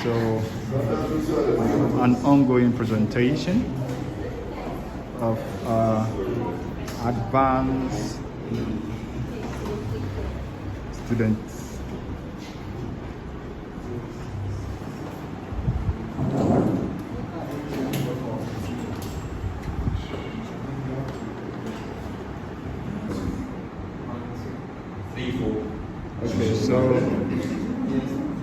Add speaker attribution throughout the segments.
Speaker 1: So, an ongoing presentation of advanced students. Okay, so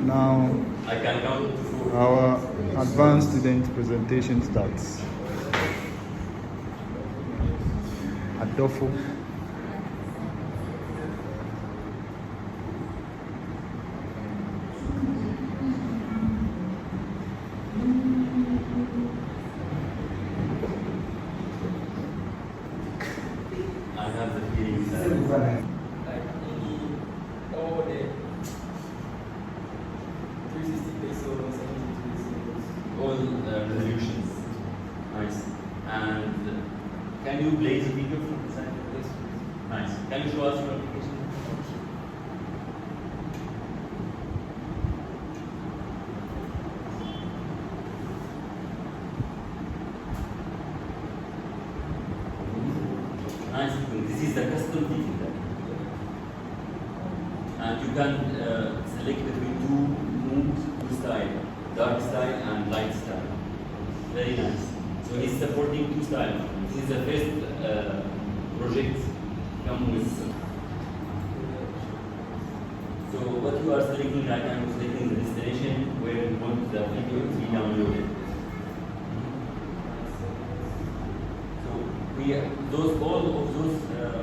Speaker 1: now
Speaker 2: I can count to 4.
Speaker 1: Our advanced student presentation starts. Adolfo.
Speaker 2: I have the feeling that
Speaker 3: all the 360 pesos, 72 pesos.
Speaker 2: all resolutions. Nice. And can you play the video from the side?
Speaker 3: Yes,
Speaker 2: Nice. Can you show us your application? Nice. This is the custom detail. And you can select between two modes, two style, dark style and light style. Very nice. So he's supporting two styles. This is the first project come with. So what you are selecting right now is selecting the destination where you want the video to be downloaded. So all of those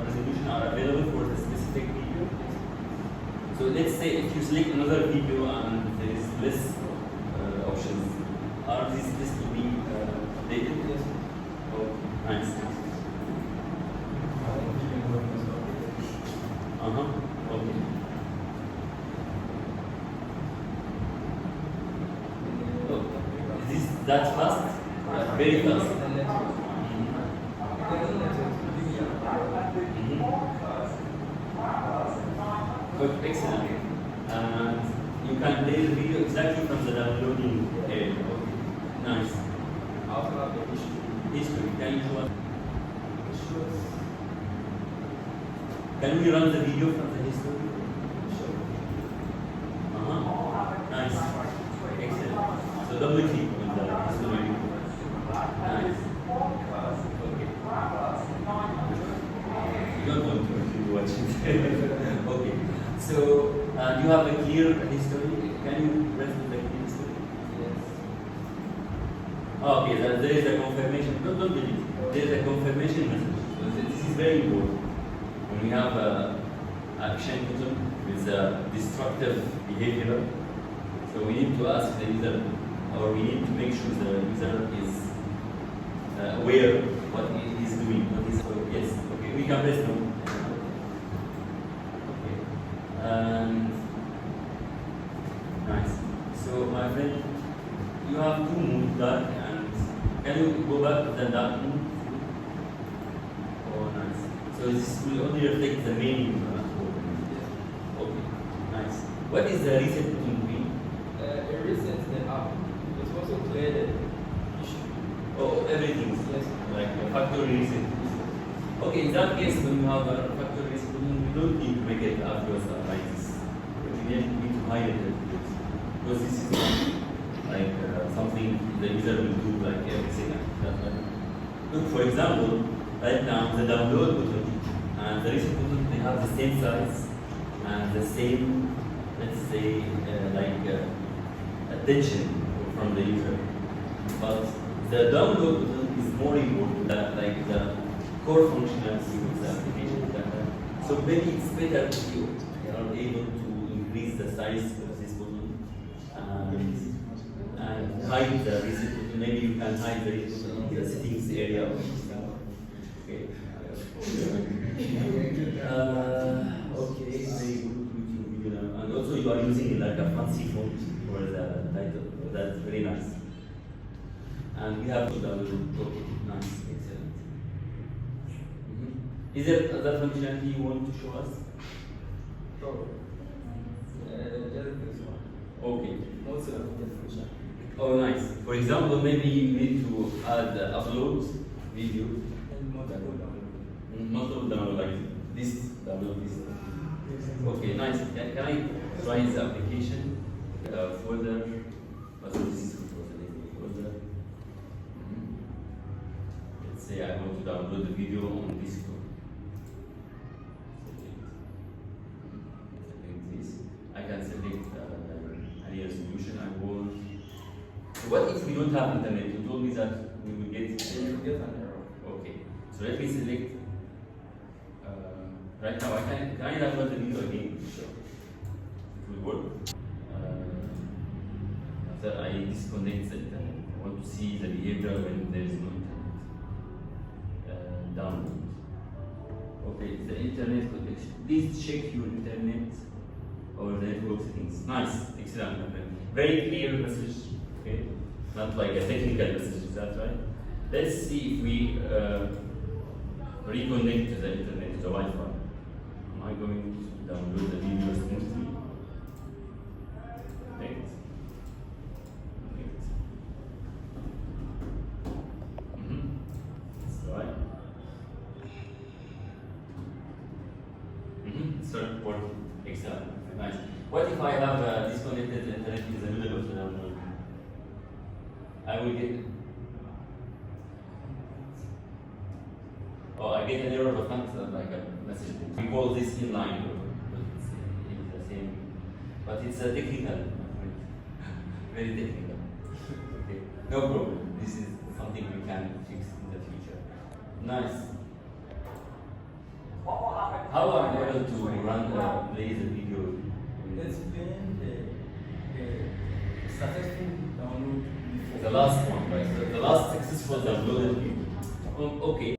Speaker 2: resolution are available for the specific video. So let's say if you select another video and there is less options, are these list to be dated?
Speaker 3: Yes.
Speaker 2: Oh, nice. Okay. Oh, is this that fast? Very fast. Good, excellent. And you can play the video exactly from the downloading area. Okay. Nice.
Speaker 3: Also have the
Speaker 2: History. Can you show us?
Speaker 3: issues.
Speaker 2: Can we run the video from the history? Nice. Excellent. So double click on the history. Nice. Okay. You don't want to watch it. Okay. So you have a clear history. Can you press the clear history?
Speaker 3: Yes.
Speaker 2: Okay, there is a confirmation. Don't delete it. There is a confirmation message. So this is very important. When we have a action button with a destructive behavior, so we need to ask the user, or we need to make sure the user is aware what he is doing. So yes, okay, we can press no. Okay, and nice. So my friend, you have two modes, dark and can you go back to the dark mode? Oh, nice. So this will only reflect the main user. Okay, nice. What is the reset button mean?
Speaker 3: It resets the app. It's also clear the issue.
Speaker 2: Oh, everything.
Speaker 3: Yes.
Speaker 2: Like a factory reset. Okay, in that case, when you have a factory reset button, you don't need to make it afterwards like this. But you need to hide it because this is like something the user will do like every second. Look, for example, right now the download button and the reset button, they have the same size and the same, let's say, attention from the user. But the download button is more important than like the core functionality of the application. So maybe it's better if you are able to increase the size of this button and hide the reset button. Maybe you can hide the reset button in the settings area. Okay. Okay, very good YouTube video. And also you are using like a fancy font for the title. That's very nice. And we have to download. Okay, nice, excellent. Is there other functionality you want to show us?
Speaker 3: Oh. Just this one.
Speaker 2: Okay.
Speaker 3: Most of the function.
Speaker 2: Oh, nice. For example, maybe you need to add upload video.
Speaker 3: And multiple download.
Speaker 2: Multiple download like this download this. Okay, nice. Can I try the application folder? Also, this is folder. Let's say I want to download the video on this phone. Select this. I can select any resolution I want. What if we don't have internet? You told me that we will get.
Speaker 3: Then you get an error.
Speaker 2: Okay. So let me select. Right now, can I download the video again? Sure. It will work. After I disconnect the internet, I want to see the behavior when there is no internet. Download. Okay, the internet connection. Please check your internet or the network settings. Nice, excellent. Very clear message. Okay, not like a technical message. Is that right? Let's see if we reconnect to the internet, to the Wi-Fi. Am I going to download the video smoothly? Connect. Connect. That's right. Start working. Excellent. Nice. What if I have disconnected the internet in the middle of the download? I will get. Oh, I get an error of not like a message. We call this inline error, but it's the same. But it's a technical, very technical. Okay, no problem. This is something we can fix in the future. Nice. How are you able to run play the video?
Speaker 3: It's been a successful download before.
Speaker 2: The last one, right? The last successful downloaded video. Okay,